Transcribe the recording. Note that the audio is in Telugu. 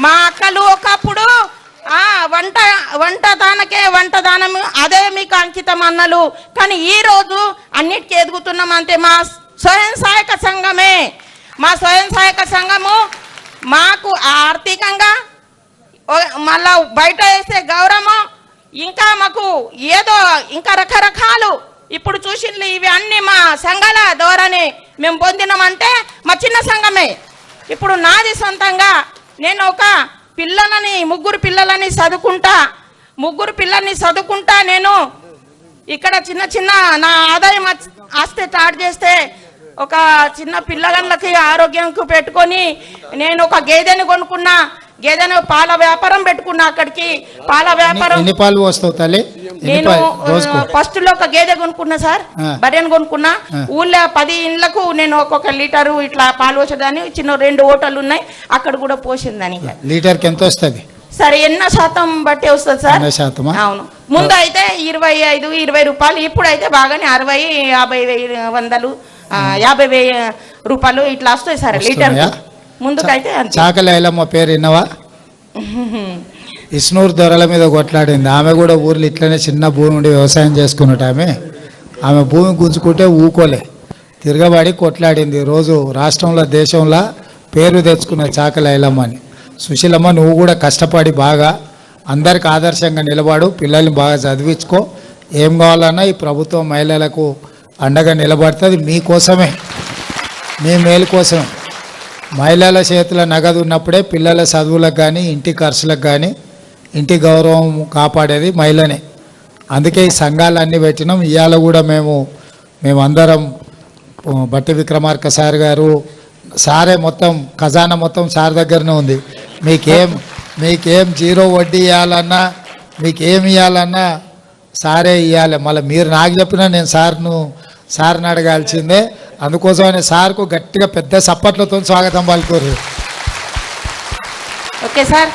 మా అక్కలు ఒకప్పుడు వంటదానం అదే మీకు అంకితం అన్నలు. కానీ ఈ రోజు అన్నిటికీ ఎదుగుతున్నాం. అంతే మా స్వయం సహాయక సంఘమే, మా స్వయం సహాయక సంఘము మాకు ఆర్థికంగా మళ్ళా బయట వేసే గౌరవం, ఇంకా మాకు ఏదో ఇంకా రకరకాలు ఇప్పుడు చూసింది ఇవి అన్ని మా సంఘాల ద్వారానే మేము పొందినామంటే మా చిన్న సంఘమే. ఇప్పుడు నాది సొంతంగా నేను ఒక ముగ్గురు పిల్లలని చదువుకుంటా నేను ఇక్కడ చిన్న చిన్న నా ఆదాయం ఆస్తి స్టార్ట్ చేస్తే ఒక చిన్న పిల్లలకి ఆరోగ్యంకు పెట్టుకొని నేను ఒక గేదెని కొనుక్కున్నా. గేదెను పాల వ్యాపారం పెట్టుకున్నా. అక్కడికి పాల వ్యాపారం నేను ఫస్ట్ లో ఒక గేదె కొనుక్కున్నా సార్, బర్రెను కొనుక్కున్నా. ఊళ్ళో 10 ఇండ్లకు నేను ఒక్కొక్క లీటరు ఇట్లా పాలు పోసేదాన్ని. చిన్న 2 ఓటలు ఉన్నాయి, అక్కడ కూడా పోసిందని. లీటర్కి ఎంత వస్తుంది సరే? ఎన్నో శాతం బట్టి వస్తుంది సార్. అవును, ముందు అయితే 25-20 రూపాయలు, ఇప్పుడు అయితే బాగానే 60, 50, 100, 50,000 రూపాయలు ఇట్లా వస్తాయి సార్ లీటర్. ముందుకైతే చాకలి ఐలమ్మ పేరు విన్నవా? ఇస్నూరు దొరల మీద కొట్లాడింది ఆమె కూడా. ఊర్లో ఇట్లనే చిన్న భూమి ఉండి వ్యవసాయం చేసుకున్నట్టు ఆమె భూమి గుంజుకుంటే ఊకోలే, తిరగబడి కొట్లాడింది. రోజు రాష్ట్రంలో దేశంలో పేరు తెచ్చుకున్న చాకలి ఐలమ్మ అని. సుశీలమ్మ, నువ్వు కూడా కష్టపడి బాగా అందరికి ఆదర్శంగా నిలబడు, పిల్లల్ని బాగా చదివించుకో. ఏం కావాలన్నా ఈ ప్రభుత్వం మహిళలకు అండగా నిలబడుతుంది. మీకోసమే, మీ మేలు కోసం. మహిళల చేతుల నగదు ఉన్నప్పుడే పిల్లల చదువులకు కానీ ఇంటి ఖర్చులకు కానీ ఇంటి గౌరవం కాపాడేది మహిళనే. అందుకే ఈ సంఘాలన్నీ పెట్టినాం. ఇవాళ కూడా మేమందరం బట్టి విక్రమార్క సార్ గారు సారే మొత్తం ఖజానా మొత్తం సార్ దగ్గరనే ఉంది. మీకేం 0 వడ్డీ ఇవ్వాలన్నా, మీకేం ఇవ్వాలన్నా సారే ఇవ్వాలి. మళ్ళీ మీరు నాకు చెప్పినా నేను సార్ని అడగాల్సిందే. అందుకోసమనే సార్కు గట్టిగా పెద్ద సప్పట్లతో స్వాగతం పలుకోరు. Okay sir.